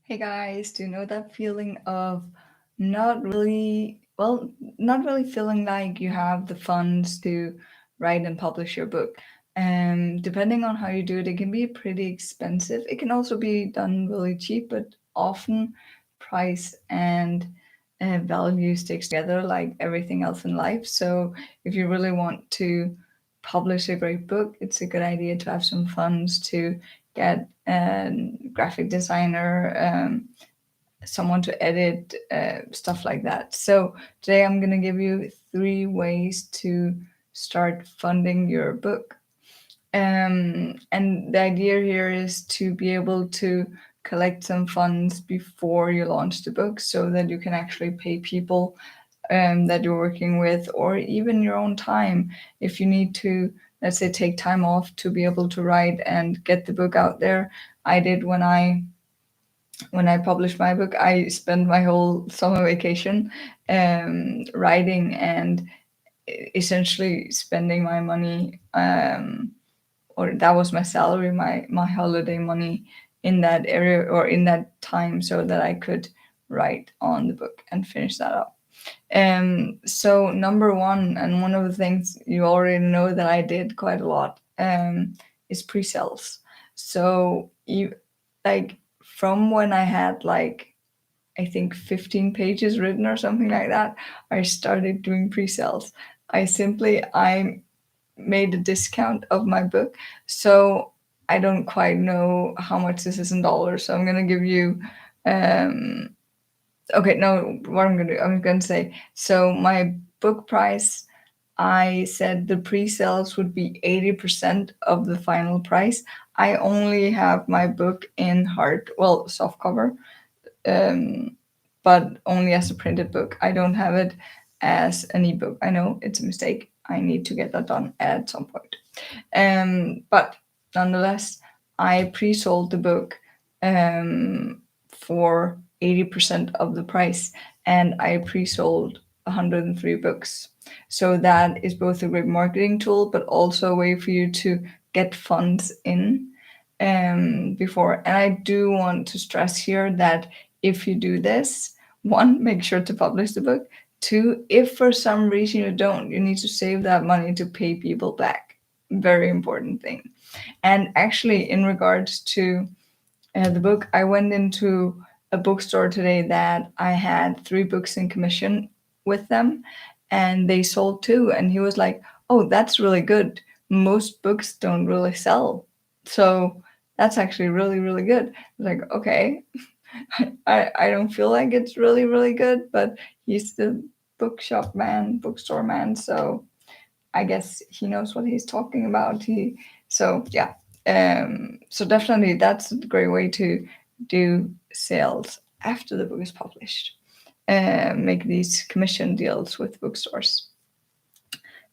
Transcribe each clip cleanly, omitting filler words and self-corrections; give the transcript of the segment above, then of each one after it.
Hey guys, do you know that feeling of not really, well, not really feeling like you have the funds to write and publish your book? Depending on how you do it, it can be pretty expensive. It can also be done really cheap, but often price and value sticks together like everything else in life. So if you really want to publish a great book, it's a good idea to have some funds to get a graphic designer, someone to edit, stuff like that. So today I'm going to give you 3 ways to start funding your book. And the idea here is to be able to collect some funds before you launch the book so that you can actually pay people that you're working with, or even your own time. If you need to, let's say, take time off to be able to write and get the book out there. I did when I published my book. I spent my whole summer vacation writing and essentially spending my money, or that was my salary, my holiday money in that area or in that time, so that I could write on the book and finish that up. So number one, and one of the things you already know that I did quite a lot, is pre-sales. So you like from when I had like I think 15 pages written or something like that, I started doing pre-sales. I made a discount of my book. So I don't quite know how much this is in dollars. So I'm gonna give you um okay, no, what I'm gonna say. So my book price, I said the pre-sales would be 80% of the final price. I only have my book in hard, well, soft cover, um, but only as a printed book. I don't have it as an ebook. I know it's a mistake. I need to get that done at some point. But nonetheless, I pre-sold the book for 80% of the price, and I pre-sold 103 books. So that is both a great marketing tool, but also a way for you to get funds in before. And I do want to stress here that if you do this, one, make sure to publish the book. Two, if for some reason you don't, you need to save that money to pay people back. Very important thing. And actually, in regards to the book, I went into a bookstore today that I had 3 books in commission with them, and they sold 2. And he was like, "Oh, that's really good. Most books don't really sell, so that's actually really, really good." I was like, okay, I don't feel like it's really, really good, but he's the bookshop man, bookstore man, so I guess he knows what he's talking about. So yeah. So definitely that's a great way to do sales after the book is published. Make these commission deals with bookstores.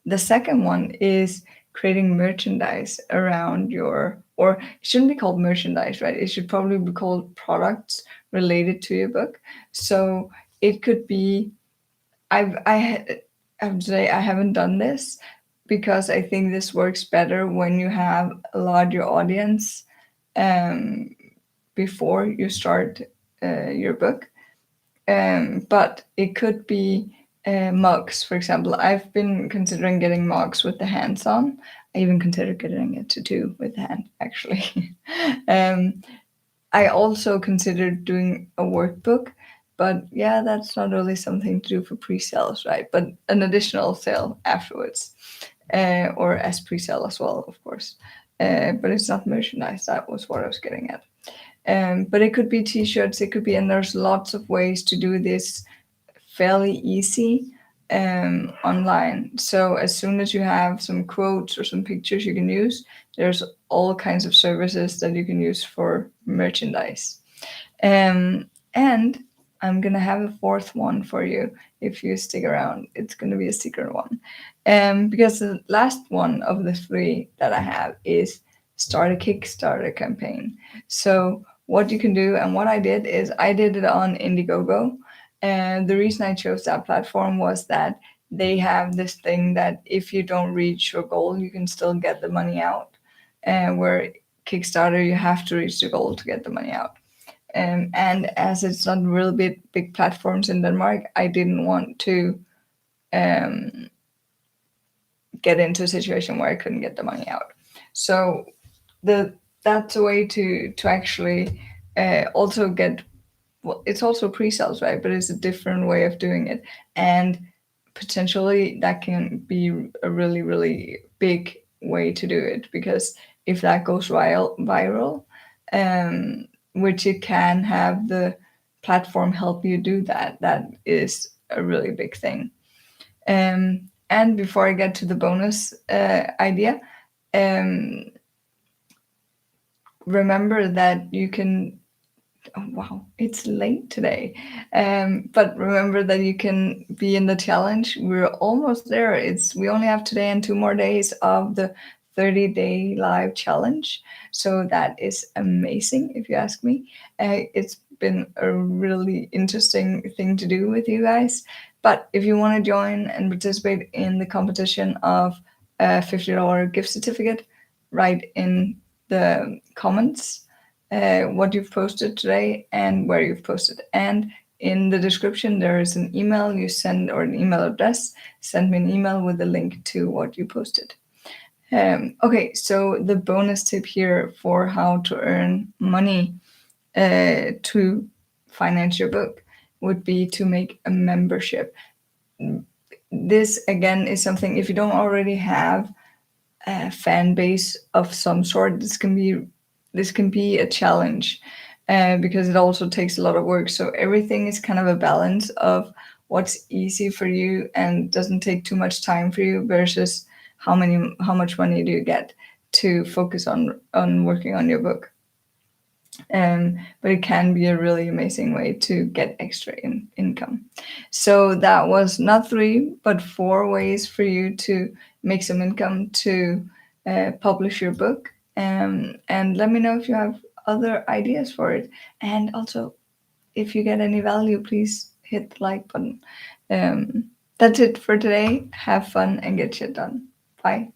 The second one is creating merchandise around your, or it shouldn't be called merchandise, right? It should probably be called products related to your book. So it could be, I have to say I haven't done this because I think this works better when you have a larger audience um, before you start your book. But it could be mugs, for example. I've been considering getting mugs with the hands on. I even considered getting a tattoo with the hand, actually. um, I also considered doing a workbook, but yeah, that's not really something to do for pre-sales, right? But an additional sale afterwards, or as pre-sale as well, of course. But it's not merchandise. That was what I was getting at. But it could be t-shirts, it could be, and there's lots of ways to do this fairly easy online. So as soon as you have some quotes or some pictures you can use, there's all kinds of services that you can use for merchandise. And I'm gonna have a fourth one for you if you stick around. It's gonna be a secret one. Because the last one of the 3 that I have is start a Kickstarter campaign. So what you can do, and what I did is I did it on Indiegogo. And the reason I chose that platform was that they have this thing that if you don't reach your goal, you can still get the money out. And where Kickstarter, you have to reach the goal to get the money out. And as it's not really big platforms in Denmark, I didn't want to get into a situation where I couldn't get the money out. So that's a way to actually also get, well, it's also pre-sales, right? But it's a different way of doing it, and potentially that can be a really, really big way to do it, because if that goes viral, which it can, have the platform help you do that. That is a really big thing. And before I get to the bonus idea, remember that you can. Oh, wow, it's late today. But remember that you can be in the challenge. We're almost there. We only have today and 2 more days of the 30-day live challenge. So that is amazing, if you ask me. It's been a really interesting thing to do with you guys. But if you want to join and participate in the competition of a $50 gift certificate, write in the comments what you've posted today and where you've posted. And in the description, there is an email you send, or an email address. Send me an email with a link to what you posted. Okay, so the bonus tip here for how to earn money to finance your book would be to make a membership. This again is something, if you don't already have a fan base of some sort, this can be a challenge, because it also takes a lot of work. So everything is kind of a balance of what's easy for you and doesn't take too much time for you, versus how much money do you get to focus on working on your book. But it can be a really amazing way to get extra income. So that was not 3, but 4 ways for you to make some income to publish your book. And let me know if you have other ideas for it. And also, if you get any value, please hit the like button. That's it for today. Have fun and get shit done. Bye.